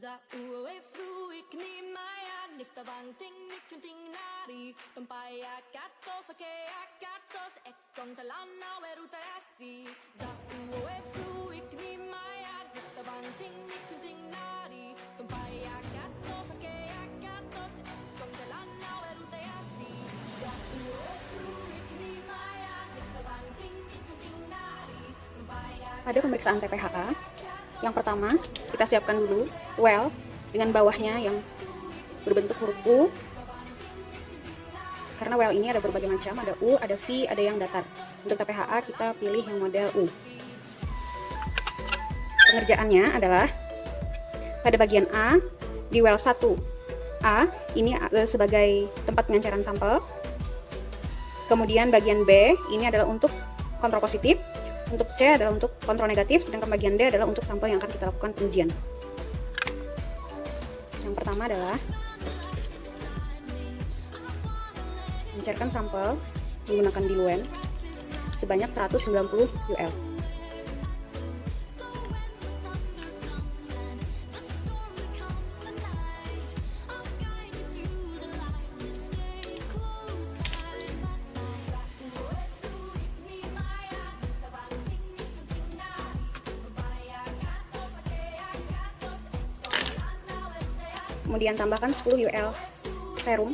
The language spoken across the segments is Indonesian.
Za ue fruik ni maya nifta bang ting nikunting nari tumpaya katos ake akatos ekong talana weruta yasi. Za ue fruik ni maya nifta bang ting nikunting nari tumpaya katos ake akatos ekong talana weruta yasi. Za ue fruik ni maya nifta bang ting nikunting nari tumpaya. Pada pemeriksaan TPHA, yang pertama kita siapkan dulu well dengan bawahnya yang berbentuk huruf U, karena well ini ada berbagai macam, ada U, ada V, ada yang datar. Untuk TPHA kita pilih yang model U. Pengerjaannya adalah pada bagian A di well 1A ini sebagai tempat pengenceran sampel, kemudian bagian B ini adalah untuk kontrol positif, untuk C adalah untuk kontrol negatif, sedangkan bagian D adalah untuk sampel yang akan kita lakukan pengujian. Yang pertama adalah mencairkan sampel menggunakan diluent sebanyak 190 UL. Kemudian tambahkan 10 UL serum.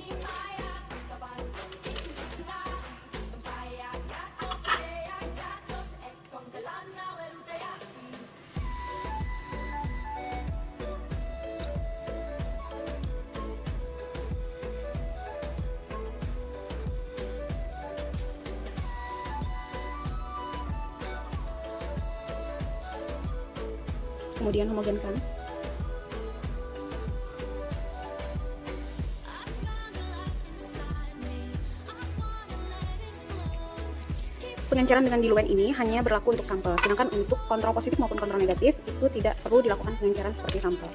Kemudian homogenkan. Pengenceran dengan diluent ini hanya berlaku untuk sampel, sedangkan untuk kontrol positif maupun kontrol negatif itu tidak perlu dilakukan pengenceran seperti sampel.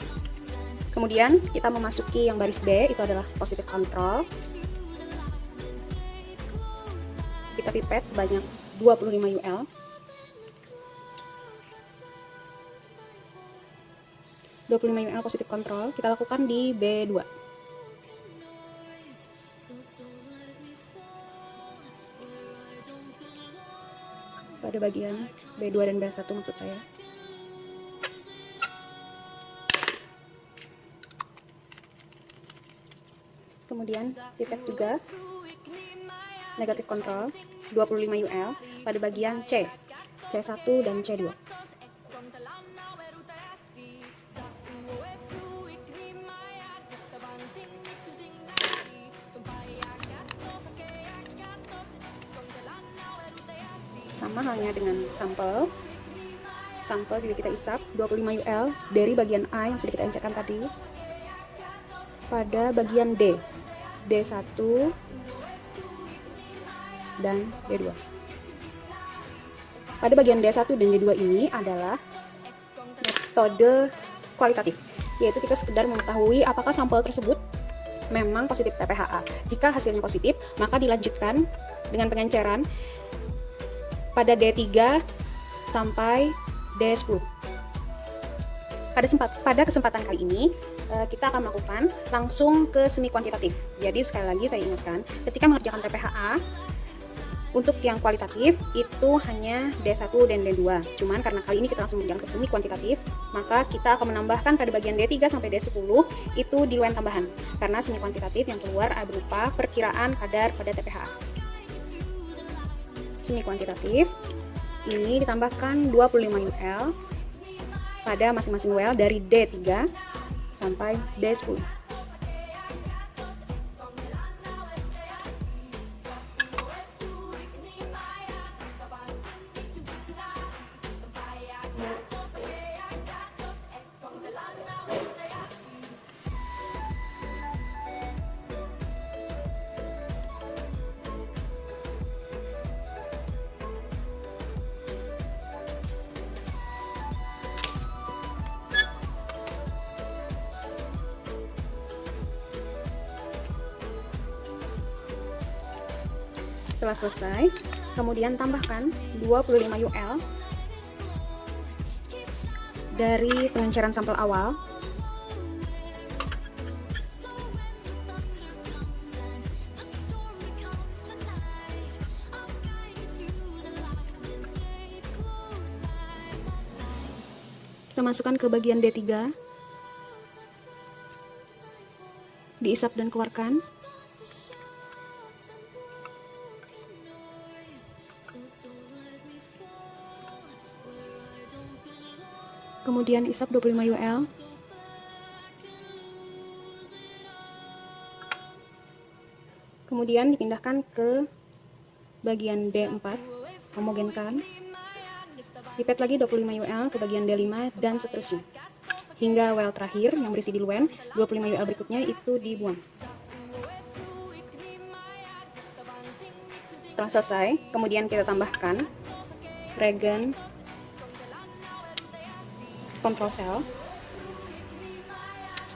Kemudian kita memasuki yang baris B, itu adalah positif kontrol. Kita pipet sebanyak 25 UL. UL positif kontrol kita lakukan di B2. Pada bagian B2 dan B1 maksud saya. Kemudian pipet juga negatif kontrol 25 UL pada bagian C, C1 dan C2. Sama halnya dengan sampel. Sampel juga kita isap 25 UL dari bagian A yang sudah kita encerkan tadi pada bagian D, D1 dan D2. Pada bagian D1 dan D2 ini adalah metode kualitatif, yaitu kita sekedar mengetahui apakah sampel tersebut memang positif TPHA. Jika hasilnya positif, maka dilanjutkan dengan pengenceran pada D3 sampai D10. Pada kesempatan kali ini, kita akan melakukan langsung ke semi kuantitatif. Jadi sekali lagi saya ingatkan, ketika mengerjakan TPHA, untuk yang kualitatif itu hanya D1 dan D2. Cuman karena kali ini kita langsung menjalan ke semi kuantitatif, maka kita akan menambahkan pada bagian D3 sampai D10 itu diluent tambahan. Karena semi kuantitatif yang keluar berupa perkiraan kadar pada TPHA. Semi kuantitatif ini ditambahkan 25 UL pada masing-masing well dari D3 sampai D10. Setelah selesai, kemudian tambahkan 25 UL dari pengenceran sampel awal Kita masukkan ke bagian D3. Diisap dan keluarkan. Kemudian isap 25 UL. Kemudian dipindahkan ke bagian D4, homogenkan. Pipet lagi 25 UL ke bagian D5 dan seterusnya. Hingga well terakhir yang berisi diluent, 25 UL berikutnya itu dibuang. Setelah selesai, kemudian kita tambahkan regen control cell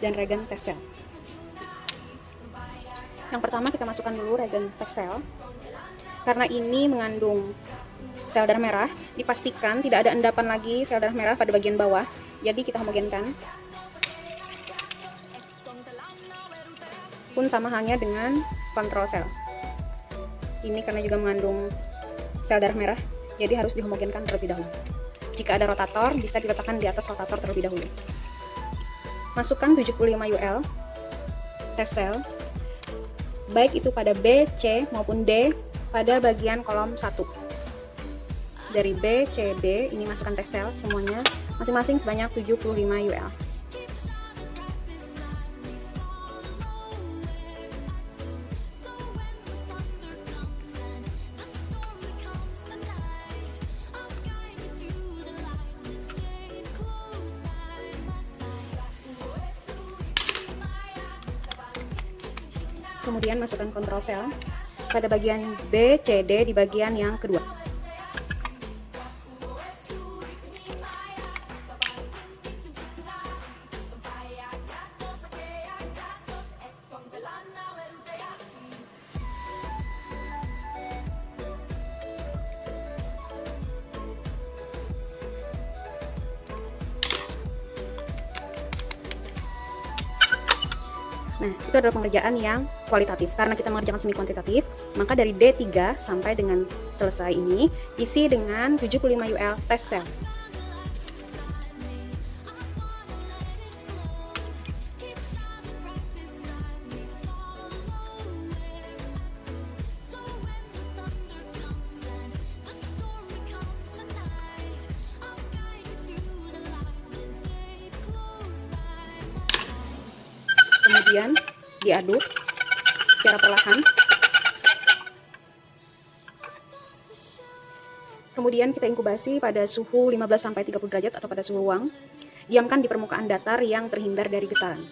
dan regen test cell. Yang pertama kita masukkan dulu regen test cell. Karena ini mengandung sel darah merah, dipastikan tidak ada endapan lagi sel darah merah pada bagian bawah. Jadi kita homogenkan. Pun sama halnya dengan control cell. Ini karena juga mengandung sel darah merah, jadi harus dihomogenkan terlebih dahulu. Jika ada rotator, bisa diletakkan di atas rotator terlebih dahulu. Masukkan 75 UL test cell, baik itu pada B, C, maupun D pada bagian kolom 1. Dari B, C, D, ini masukkan test cell semuanya, masing-masing sebanyak 75 UL. Kemudian masukkan control cell pada bagian B, C, D di bagian yang kedua. Nah, itu adalah pengerjaan yang kualitatif. Karena kita mengerjakan semi kuantitatif, maka dari D3 sampai dengan selesai ini isi dengan 75 UL test cell. Kemudian diaduk secara perlahan. Kemudian kita inkubasi pada suhu 15-30 derajat atau pada suhu ruang. Diamkan di permukaan datar yang terhindar dari getaran.